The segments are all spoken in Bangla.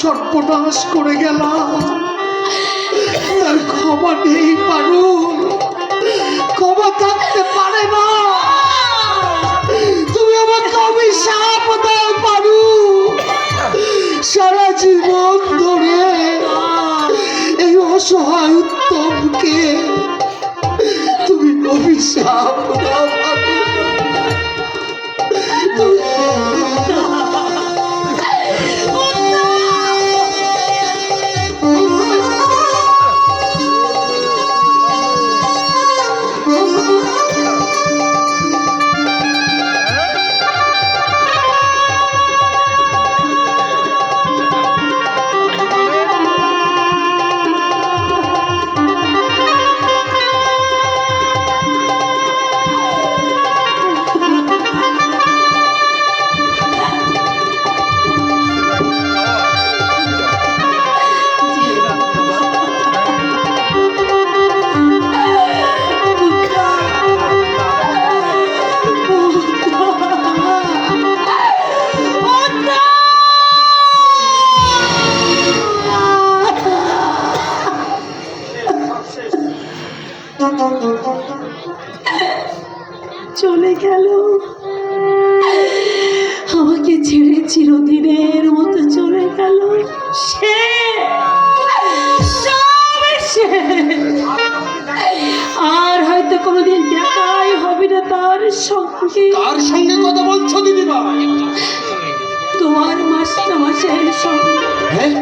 সর্বনাশ করে গেলাম, তার ক্ষমা নেই পারুল, ক্ষমা থাকতে পারে না। তুমি আমাকে অভিশাপ দাও পারুল, সারা জীবন ধরে এই অসহায় উত্তমকে তুমি অভিশাপ দাও পারুল। চলে গেল, আমাকে ছেড়ে চিরদিনের মতো চলে গেল। সে আর হয়তো কোনোদিন দেখাই হবে না তার সঙ্গে। কার সঙ্গে কথা বলছো দিদিমা? তোমার মাস্টারমশাইয়ের সঙ্গে। হ্যাঁ,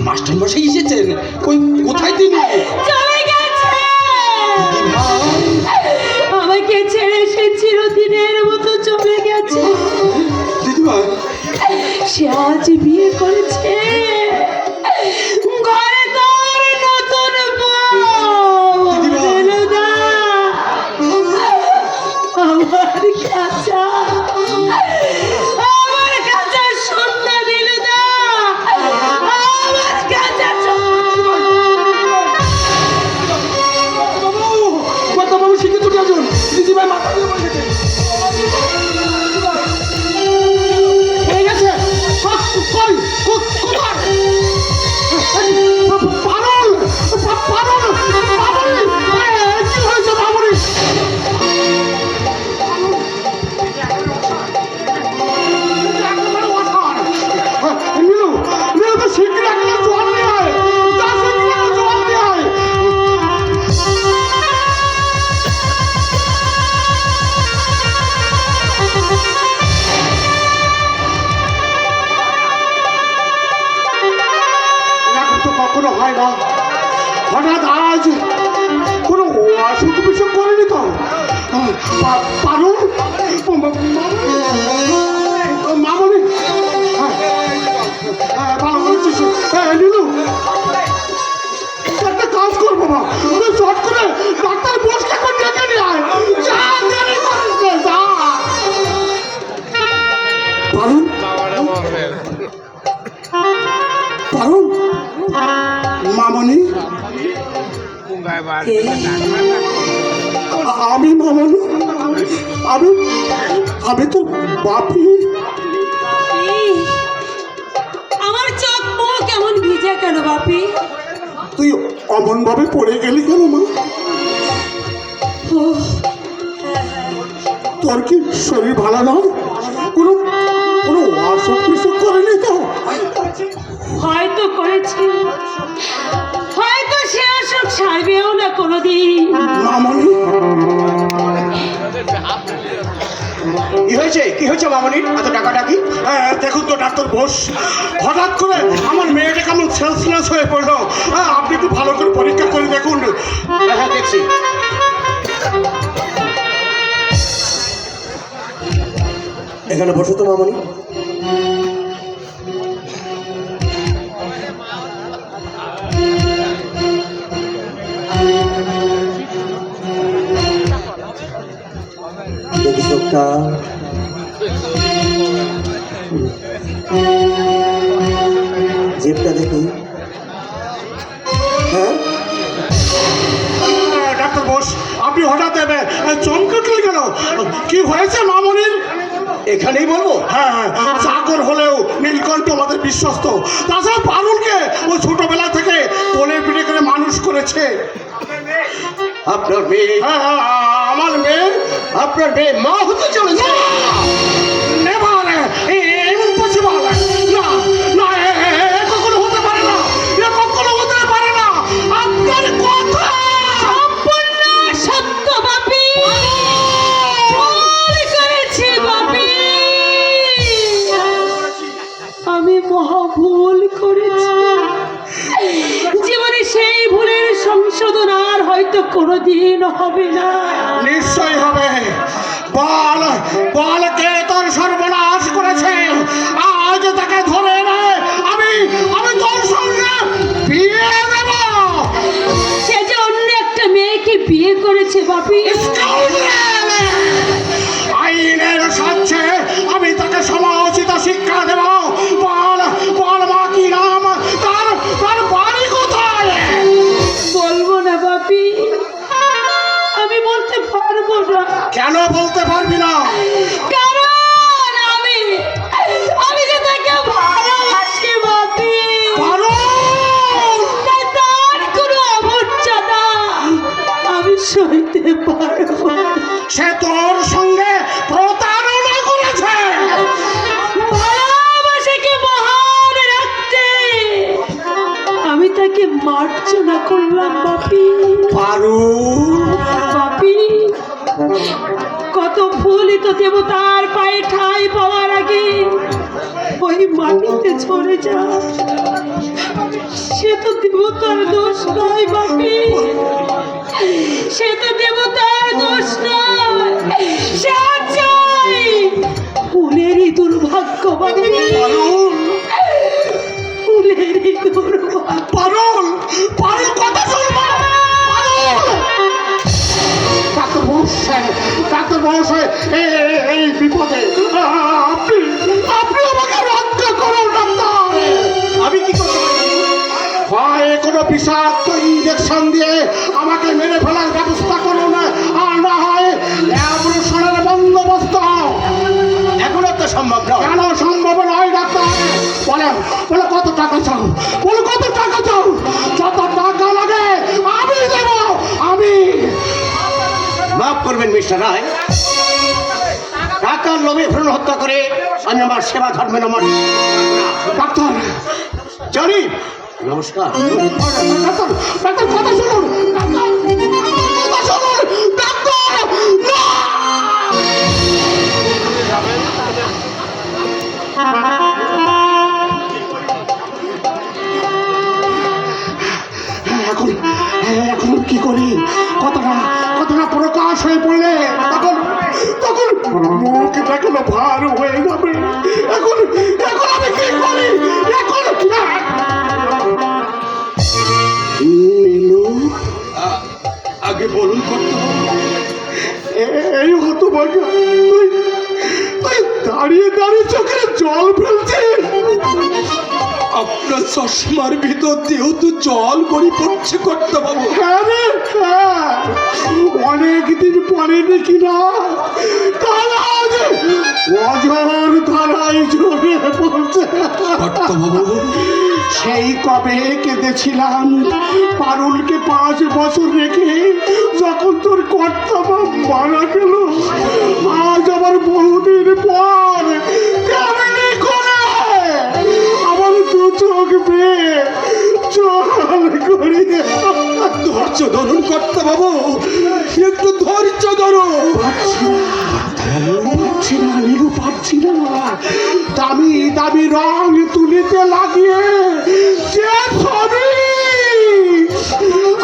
মাস্টারমশাই এসেছেন? কোথায় তিনি? চলে গেছে, আমাকে ছেড়ে সে চিরদিনের মতো চলে গেছে। দিদিমা, সে আজ বিয়ে করেছে, ঘরে তার নতুন বউ। দিলুদা, আমার কাছে শূন্য। দিলুদা, আমার কাছে বাবু শিক্ষিত একজন। দিদিভাই মাথা দিয়ে বসে গেছে। হয়ে গেছে। কই কোথায়? পারুল, পারুল, মামুনি, কি হয়েছে মামুনি? নীলু, নীলু তো শিগগির একটা জল নিয়ে আয়। যা শিগগির একটা জল নিয়ে আয়। এরকম তো কখনো হয় না। হঠাৎ আজ কোনো অসুখ বিসুখ করেনি তো? পারুল, মামনি, ভালো করেছিস। নীলু, একটা কাজ করবো না, তুই চট করে ডাক্তার বসকে করে ডেকে নিয়ে আয়। যা, দেরি করিস না, যা। পারুল, পারুল, মামনি, আমি মামনি, আমি তো বাপি। আমার চোখ মুখ কেমন ভিজে কেন বাপি? তুই অমন ভাবে পড়ে গেলি কেন মা? তোর কি শরীর ভালো না? কোনো কোনো অসুখ বিসুখ করেনি তো? হয়তো করেছি, হয়তো সে অসুখ সারবেও না কোনোদিন। মামনি, কি হয়েছে মামনি? এত ডাকাডাকি? দেখুন তো ডাক্তার বোস, হঠাৎ করে আমার মেয়েটা কেমন সেলসলেস হয়ে পড়লো। আপনি একটু ভালো করে পরীক্ষা করে দেখুন। হ্যাঁ, দেখছি। এখানে বসো তো মামনি। দেখি চোখটা। জিভটা দেখি। হ্যাঁ, ডাক্তার বোস, আপনি হঠাৎ চমকাটলে কেন? কি হয়েছে মামনির? এখানেই বলবো। হ্যাঁ, চাকর হলেও নীলকণ্ঠ আমাদের বিশ্বস্ত। তাছাড়া চলেছে আপনার মেয়ে, আমার মেয়ে আপনার মেয়ে মা হতে চলেছে। Never impossible. না না, এ কখনো হতে পারে না, এ কখনো হতে পারে না। আপনার কথা সম্পূর্ণ সত্য বাপি, ভুল করেছি বাপি, আমি মহা ভুল করেছি। জীবনে সেই ভুলের সংশোধন আর হয়তো কোনোদিন হবে না। নিশ্চয় হবে। বল বল, কে তোর সর্বনাশ করেছে? আজ তাকে ধরে এনে আমি আমি তোর সঙ্গে বিয়ে দেব। সে যে অন্য একটা মেয়েকে বিয়ে করেছে বাপি। স্কাউন্ডার! আইনের সাথে আমি তাকে সময়োচিত শিক্ষা দেব। বল বল, মা কি নাম, তার তার বাড়ি কোথায়? বলবো না বাপি, আমি বলতে পারবো না। কেন বলতে পারবি না? কারণ আমি আমি যে তাকে ভালোবাসি বাপি। পারুল! তাই তার কোনো অমর্যাদা আমি সইতে পারবো না। সে তোর সঙ্গে প্রতারণা করেছে। ভালোবাসাকে মহান রাখতে আমি তাকে মার্জনা করলাম বাপি। পারুল! বাপি, কত ফুলই তো দেবতার পায়ে ঠাঁই পাওয়ার আগে ওই মাটিতে ঝরে যায়। সে তো দেবতার দোষ নয় বাপি, সে তো দেবতার দোষ নয়, সে চাই ফুলেরই দুর্ভাগ্য বাপি, পারুল! ফুলেরই দুর্ভাগ্য। পারুল! পারুল, কথা শুনবা? পারুল! ডাক্তার মহাশয়, ডাক্তার মহাশয়, এই বিপদে আপনি আপনি আমাকে রক্ষা করুন ডাক্তার। আমি কি করতে পারি? হয় কোনো বিষাক্ত ইঞ্জেকশন দিয়ে আমাকে মেরে ফেলার ব্যবস্থা করুন, আর না হয় অ্যাবর্শনের বন্দোবস্ত। এখনো তো সম্ভব নয়। কেন সম্ভব নয় ডাক্তার? বলে বলে কত টাকা চাও, বলে কত টাকা চাও? যত টাকা লাগে আমি দেব, আমি। মাফ করবেন মিস্টার রায়, টাকার লোভে ভ্রূণ হত্যা করে আমি আমার সেবা ধর্মে নমন। ডাক্তার জানি। নমস্কার। ডাক্তার ডাক্তার কথা শুনুন, ডাক্তার কথা শুনুন, ডাক্তার না! এখন এখন কি করি? কথাটা কথাটা প্রকাশ হয়ে পড়লে তখন তখন মুখ দেখানো ভার হয়ে যাবে। এখন এখন আমি কি করি? এখন নীলু, আগে বলুন করতে এই হতো বাজা, তুই তুই দাঁড়িয়ে দাঁড়িয়ে চোখে জল ফেলছিস। আপনার চশমার ভিতর দিয়েও তো জল গড়ি পড়ছে করতে পারবো। হ্যাঁ রে, হ্যাঁ। অনেকদিন পরে দেখি না, তারা আজ অঝর ধারায় ঝরে পড়ছে। সেই কবে কেঁদেছিলাম পারুলকে 5 বছর রেখে, যখন তোর কর্তাবা মারা গেল। আজ আবার বহুদিন পর কেমনি করে আমার দু চোখ বেয়ে জল গড়িয়ে। ধৈর্য ধরুন করতে বাবু, একটু ধৈর্য ধরো। পারছি না নীলু, পারছি না। দামি দামি রং তুলিতে লাগিয়ে যে ছবি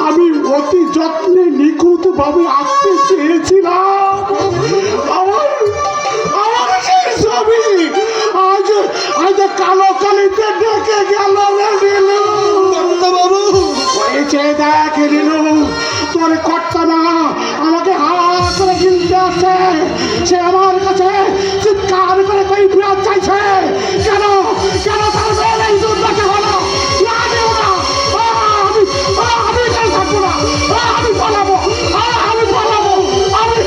আমি অতি যত্নে নিখুঁত ভাবে আঁকতে চেয়েছিলাম, আমার আমার সেই ছবি আজ আজ কালো কালিতে ডেকে গেল রে নীলু। বাবু হয়েছে দেখ নীলু, তোর কর্তা না আমাকে হাত করে কিনতে আসছে। সে আমার কাছে চিৎকার করে কই ফেরত চাইছে। কেন কেন তার মেয়ের এই দুর্দশা হলো? না দেব না, আমি কেন থাকবো না, আমি পালাবো, আমি পালাবো, আমি।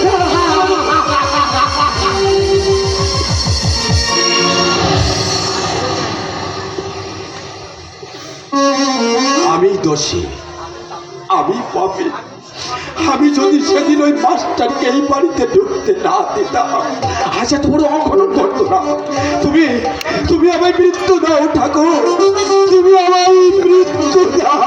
আমি দোষী, আমি পাপি। আমি যদি সেদিন ওই মাস্টারকে এই বাড়িতে ঢুকতে না দিতাম, আজ এত বড় অঘটন করতো না। তুমি আমায় মৃত্যু দাও ঠাকুর, তুমি আমায় মৃত্যু দাও।